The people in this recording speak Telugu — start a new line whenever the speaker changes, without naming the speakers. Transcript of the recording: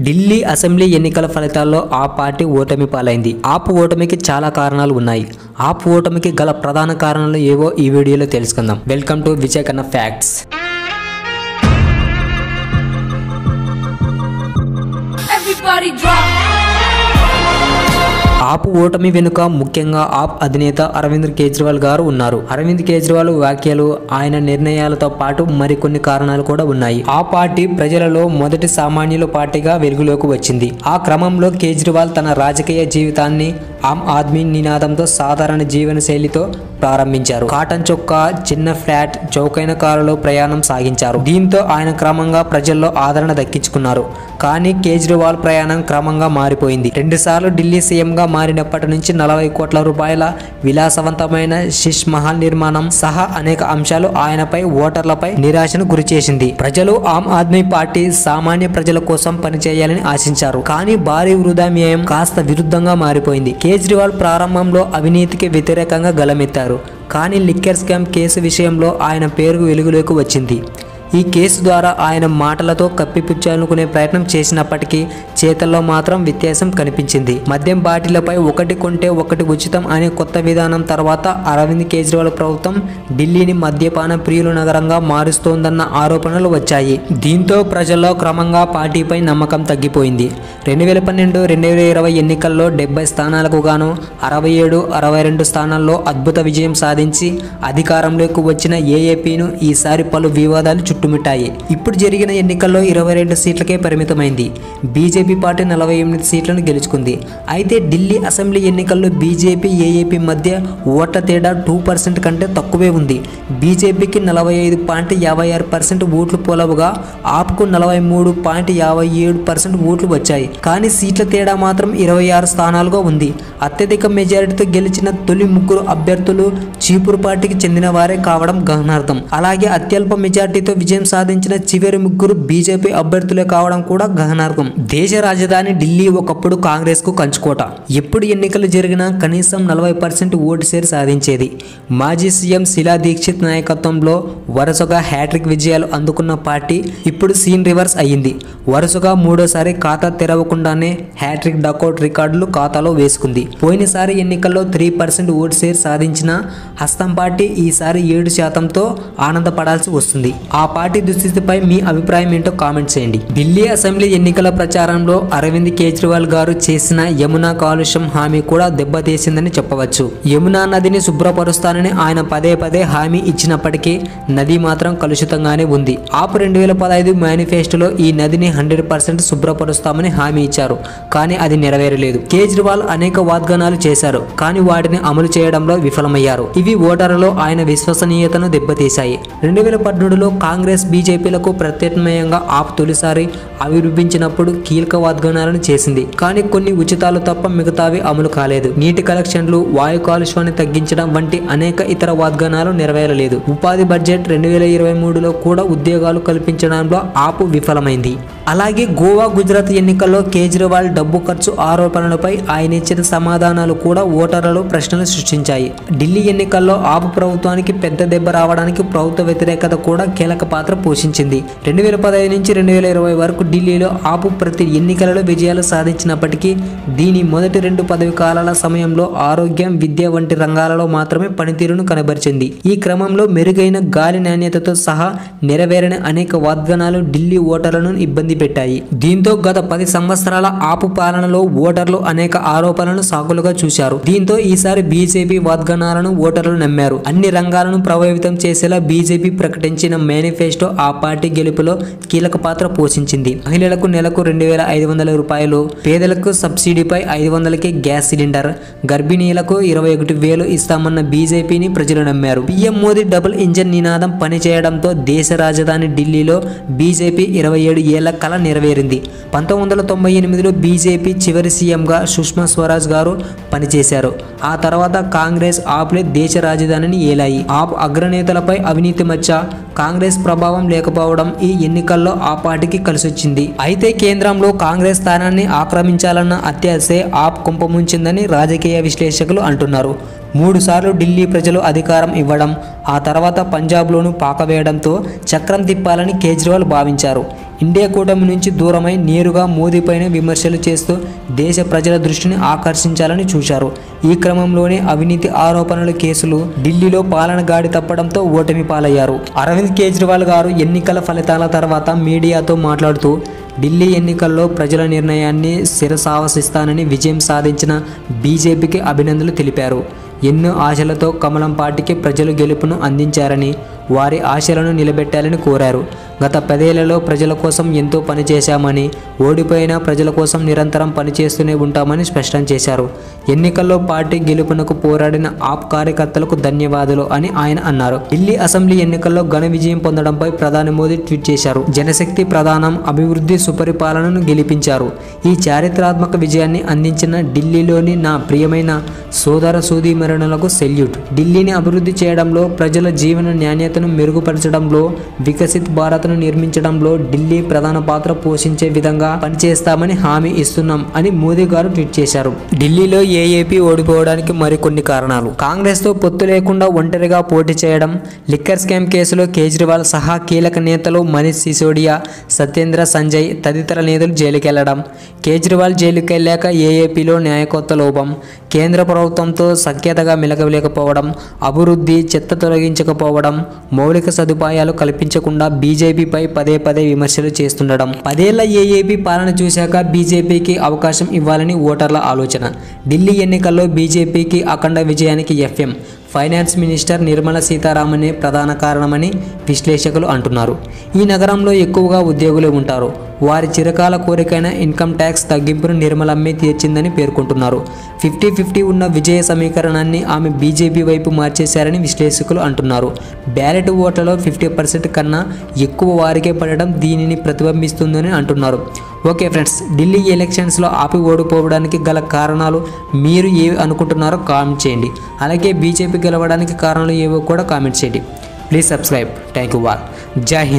ఢిల్లీ అసెంబ్లీ ఎన్నికల ఫలితాల్లో ఆ పార్టీ ఓటమి పాలైంది. ఆప్ ఓటమికి చాలా కారణాలు ఉన్నాయి. ఆప్ ఓటమికి గల ప్రధాన కారణాలు ఏవో ఈ వీడియోలో తెలుసుకుందాం. వెల్కమ్ టు విజయ్ కన్నా ఫ్యాక్ట్స్. ఆప్ ఓటమి వెనుక ముఖ్యంగా ఆప్ అధినేత అరవింద్ కేజ్రీవాల్ గారు ఉన్నారు. అరవింద్ కేజ్రీవాల్ వ్యాఖ్యలు, ఆయన నిర్ణయాలతో పాటు మరికొన్ని కారణాలు కూడా ఉన్నాయి. ఆ పార్టీ ప్రజలలో మొదటి సామాన్యుల పార్టీగా వెలుగులోకి వచ్చింది. ఆ క్రమంలో కేజ్రీవాల్ తన రాజకీయ జీవితాన్ని ఆమ్ ఆద్మీ నినాదంతో సాధారణ జీవన శైలితో ప్రారంభించారు. కాటన్ చొక్కా, చిన్న ఫ్లాట్, చౌకైన కారులో ప్రయాణం సాగించారు. దీంతో ఆయన క్రమంగా ప్రజల్లో ఆదరణ దక్కించుకున్నారు. కానీ కేజ్రీవాల్ ప్రయాణం క్రమంగా మారిపోయింది. 2 సార్లు ఢిల్లీ సీఎంగా మారినప్పటి నుంచి 40 కోట్ల రూపాయల విలాసవంతమైన శిష్ మహల్ నిర్మాణం సహా అనేక అంశాలు ఆయనపై, ఓటర్లపై నిరాశను గురిచేసింది. ప్రజలు ఆమ్ ఆద్మీ పార్టీ సామాన్య ప్రజల కోసం పనిచేయాలని ఆశించారు. కానీ భారీ వృధా వ్యయం కాస్త విరుద్ధంగా మారిపోయింది. కేజ్రీవాల్ ప్రారంభంలో అవినీతికి వ్యతిరేకంగా గళమెత్తారు. కానీ లిక్కర్ స్కామ్ కేసు విషయంలో ఆయన పేరు వెలుగులోకి వచ్చింది. ఈ కేసు ద్వారా ఆయన మాటలతో కప్పిపుచ్చాలనుకునే ప్రయత్నం చేసినప్పటికీ చేతల్లో మాత్రం వ్యత్యాసం కనిపించింది. మద్యం బాటిలపై 1 కొంటే 1 ఉచితం అనే కొత్త విధానం తర్వాత అరవింద్ కేజ్రీవాల్ ప్రభుత్వం ఢిల్లీని మద్యపాన ప్రియుల నగరంగా మారుస్తోందన్న ఆరోపణలు వచ్చాయి. దీంతో ప్రజల్లో క్రమంగా పార్టీపై నమ్మకం తగ్గిపోయింది. 2012-2020 ఎన్నికల్లో 70 స్థానాలకు గాను 67, 62 స్థానాల్లో అద్భుత విజయం సాధించి అధికారంలోకి వచ్చిన ఏఏపీను ఈసారి పలు వివాదాలు చుట్టుముట్టాయి. ఇప్పుడు జరిగిన ఎన్నికల్లో 22 సీట్లకే పరిమితమైంది. బీజేపీ పార్టీ 48 సీట్లను గెలుచుకుంది. అయితే ఢిల్లీ అసెంబ్లీ ఎన్నికల్లో బీజేపీ, ఏఏపీ మధ్య ఓట్ల తేడా 2% కంటే తక్కువే ఉంది. బీజేపీకి 45.56% ఓట్లు పోలవగా ఆప్కు 43.57% ఓట్లు వచ్చాయి. కానీ సీట్ల తేడా మాత్రం 26 స్థానాలుగా ఉంది. అత్యధిక మెజారిటీతో గెలిచిన తొలి 3 అభ్యర్థులు చీపురు పార్టీకి చెందిన వారే కావడం గమనార్థం. అలాగే అత్యల్ప మెజారిటీతో విజయం సాధించిన చివరి 3 బీజేపీ అభ్యర్థులే కావడం కూడా గమనార్హం. దేశ రాజధాని ఢిల్లీ ఒకప్పుడు కాంగ్రెస్ కు కంచుకోట. ఎప్పుడు ఎన్నికలు జరిగినా కనీసం 40% ఓటు షేర్ సాధించేది. మాజీ సీఎం శిలా దీక్షిత్ నాయకత్వంలో వరుసగా హ్యాట్రిక్ విజయాలు అందుకున్న పార్టీ ఇప్పుడు సీన్ రివర్స్ అయ్యింది. వరుసగా 3వ సారి ఖాతా తెరవకుండానే హ్యాట్రిక్ డకౌట్ రికార్డులు ఖాతాలో వేసుకుంది. పోయినసారి ఎన్నికల్లో 3% ఓటు షేర్ సాధించిన హస్తం పార్టీ ఈసారి 7%తో ఆనందపడాల్సి వస్తుంది. ఆ పార్టీ దుస్థితిపై మీ అభిప్రాయం ఏంటో కామెంట్ చేయండి. ఢిల్లీ అసెంబ్లీ ఎన్నికల ప్రచారంలో అరవింద్ కేజ్రీవాల్ గారు చేసిన యమునా కాలుష్యం హామీ కూడా దెబ్బతీసిందని చెప్పవచ్చు. యమునా నదిని శుభ్రపరుస్తానని ఆయన పదే హామీ ఇచ్చినప్పటికీ నది మాత్రం కలుషితంగానే ఉంది. ఆప్ 2015 మేనిఫెస్టోలో ఈ నదిని 100% శుభ్రపరుస్తామని హామీ ఇచ్చారు. కానీ అది నెరవేరలేదు. కేజ్రీవాల్ అనేక వాగ్దానాలు చేశారు. కానీ వాటిని అమలు చేయడంలో విఫలమయ్యారు. ఇవి ఓటర్లలో ఆయన విశ్వసనీయతను దెబ్బతీశాయి. 2017లో కాంగ్రెస్, బీజేపీలకు ప్రత్యామ్నాయంగా ఆప్ తొలిసారి ఆవిర్భవించినప్పుడు కీలక వాగ్దానాలను చేసింది. కానీ కొన్ని ఉచితాలు తప్ప మిగతావి అమలు కాలేదు. నీటి కలెక్షన్లు, వాయు కాలుష్యాన్ని తగ్గించడం వంటి అనేక ఇతర వాగ్దానాలు నెరవేరలేదు. ఉపాధి బడ్జెట్ 2023లో కూడా ఉద్యోగాలు కల్పించడంలో ఆప్ విఫలమైంది. అలాగే గోవా, గుజరాత్ ఎన్నికల్లో కేజ్రీవాల్ డబ్బు ఖర్చు ఆరోపణలపై ఆయన ఇచ్చిన సమాధానాలు కూడా ఓటర్లలో ప్రశ్నలు సృష్టించాయి. ఢిల్లీ ఎన్నికల్లో ఆప్ ప్రభుత్వానికి పెద్ద దెబ్బ రావడానికి ప్రభుత్వ వ్యతిరేకత కూడా కీలక పాత్ర పోషించింది. 2015 నుంచి 2020 వరకు ఢిల్లీలో ఆపు ప్రతి ఎన్నికలలో విజయాలు సాధించినప్పటికీ దీని మొదటి 2 పదవి కాలాల సమయంలో ఆరోగ్యం, విద్య వంటి రంగాలలో మాత్రమే పనితీరును కనబరిచింది. ఈ క్రమంలో మెరుగైన గాలి నాణ్యతతో సహా నెరవేరని అనేక వాగ్దానాలు ఢిల్లీ ఓటర్లను ఇబ్బంది పెట్టాయి. దీంతో గత 10 సంవత్సరాల ఆపు పాలనలో ఓటర్లు అనేక ఆరోపణలను సాకులుగా చూశారు. దీంతో ఈసారి బీజేపీ వాగ్దానాలను ఓటర్లు నమ్మారు. అన్ని రంగాలను ప్రభావితం చేసేలా బీజేపీ ప్రకటించిన మేనిఫెస్టో ఆ పార్టీ గెలుపులో కీలక పాత్ర పోషించింది. మహిళలకు నెలకు 2,500 రూపాయలు, పేదలకు సబ్సిడీపై 500కే గ్యాస్ సిలిండర్, గర్భిణీలకు 21,000 ఇస్తామన్న బీజేపీని ప్రజలు నమ్మారు. పీఎం మోదీ డబుల్ ఇంజన్ నినాదం పనిచేయడంతో దేశ రాజధాని ఢిల్లీలో బీజేపీ 27 ఏళ్ల కల నెరవేరింది. 1998లో బీజేపీ చివరి సీఎంగా సుష్మా స్వరాజ్ గారు పనిచేశారు. ఆ తర్వాత కాంగ్రెస్, ఆప్లే దేశ రాజధానిని ఏలాయి. ఆప్ అగ్రనేతలపై అవినీతి మధ్య కాంగ్రెస్ ప్రభావం లేకపోవడం ఈ ఎన్నికల్లో ఆ పార్టీకి కలిసొచ్చింది. అయితే కేంద్రంలో కాంగ్రెస్ స్థానాన్ని ఆక్రమించాలన్న అత్యాశే ఆప్ కుంపముంచిందని రాజకీయ విశ్లేషకులు అంటున్నారు. 3 సార్లు ఢిల్లీ ప్రజలు అధికారం ఇవ్వడం, ఆ తర్వాత పంజాబ్లోనూ పాకవేయడంతో చక్రం తిప్పాలని కేజ్రీవాల్ భావించారు. ఇండియా కూటమి నుంచి దూరమై నేరుగా మోదీపైన విమర్శలు చేస్తూ దేశ ప్రజల దృష్టిని ఆకర్షించాలని చూశారు. ఈ క్రమంలోనే అవినీతి ఆరోపణల కేసులు ఢిల్లీలో పాలన గాడి తప్పడంతో ఓటమి పాలయ్యారు. అరవింద్ కేజ్రీవాల్ గారు ఎన్నికల ఫలితాల తర్వాత మీడియాతో మాట్లాడుతూ ఢిల్లీ ఎన్నికల్లో ప్రజల నిర్ణయాన్ని శిరసావసిస్తానని విజయం సాధించిన బీజేపీకి అభినందనలు తెలిపారు. ఎన్నో ఆశలతో కమలం పార్టీకి ప్రజలు గెలుపును అందించారని, వారి ఆశలను నిలబెట్టాలని కోరారు. గత 10 ఏళ్లలో ప్రజల కోసం ఎంతో పనిచేశామని, ఓడిపోయిన ప్రజల కోసం నిరంతరం పనిచేస్తూనే ఉంటామని స్పష్టం చేశారు. ఎన్నికల్లో పార్టీ గెలుపునకు పోరాడిన ఆప్ కార్యకర్తలకు ధన్యవాదాలు అని ఆయన అన్నారు. ఢిల్లీ అసెంబ్లీ ఎన్నికల్లో ఘన విజయం పొందడంపై ప్రధాని మోదీ ట్వీట్ చేశారు. జనశక్తి ప్రధానం, అభివృద్ధి, సుపరిపాలనను గెలిపించారు. ఈ చారిత్రాత్మక విజయాన్ని అందించిన ఢిల్లీలోని నా ప్రియమైన సోదర సోదరీమణులకు సెల్యూట్. ఢిల్లీని అభివృద్ధి చేయడంలో, ప్రజల జీవన నాణ్యతను మెరుగుపరచడంలో, వికసిత్ భారత్ను నిర్మించడంలో ఢిల్లీ ప్రధాన పాత్ర పోషించే విధంగా పనిచేస్తామని హామీ ఇస్తున్నాం అని మోదీ గారు ట్వీట్ చేశారు. ఢిల్లీలో ఏఏపీ ఓడిపోవడానికి మరికొన్ని కారణాలు. కాంగ్రెస్ తో పొత్తు లేకుండా ఒంటరిగా పోటీ చేయడం, లిక్కర్ స్కామ్ కేసులో కేజ్రీవాల్ సహా కీలక నేతలు మనీష్ సిసోడియా, సత్యేంద్ర సంజయ్ తదితర నేతలు జైలుకెళ్లడం, కేజ్రీవాల్ జైలుకెళ్లాక ఏఏపీలో న్యాయకొత్త లోపం, కేంద్ర ప్రభుత్వంతో సఖ్యతగా మెలగలేకపోవడం, అభివృద్ధి, చెత్త తొలగించకపోవడం, మౌలిక సదుపాయాలు కల్పించకుండా బీజేపీపై పదే పదే విమర్శలు చేస్తుండడం. 10 ఏళ్ల ఏఏపీ పాలన చూశాక బీజేపీకి అవకాశం ఇవ్వాలని ఓటర్ల ఆలోచన. ఢిల్లీ ఎన్నికల్లో బీజేపీకి అఖండ విజయానికి ఎఫ్ఎం ఫైనాన్స్ మినిస్టర్ నిర్మలా సీతారామనే ప్రధాన కారణమని విశ్లేషకులు అంటున్నారు. ఈ నగరంలో ఎక్కువగా ఉద్యోగులు ఉంటారు. వారి చిరకాల కోరికైన ఇన్కమ్ ట్యాక్స్ తగ్గింపును నిర్మలమ్మే తీర్చిందని పేర్కొంటున్నారు. 50-50 ఉన్న విజయ సమీకరణాన్ని ఆమె బీజేపీ వైపు మార్చేశారని విశ్లేషకులు అంటున్నారు. బ్యాలెట్ ఓట్లలో 50% కన్నా ఎక్కువ వారికే పడడం దీనిని ప్రతిబింబిస్తుందని అంటున్నారు. ఓకే ఫ్రెండ్స్, ఢిల్లీ ఎలక్షన్స్లో ఆపి ఓడిపోవడానికి గల కారణాలు మీరు ఏవి అనుకుంటున్నారో కామెంట్ చేయండి. అలాగే బీజేపీ గెలవడానికి కారణాలు ఏవో కూడా కామెంట్ చేయండి. Please subscribe. Thank you all. జై హింద్.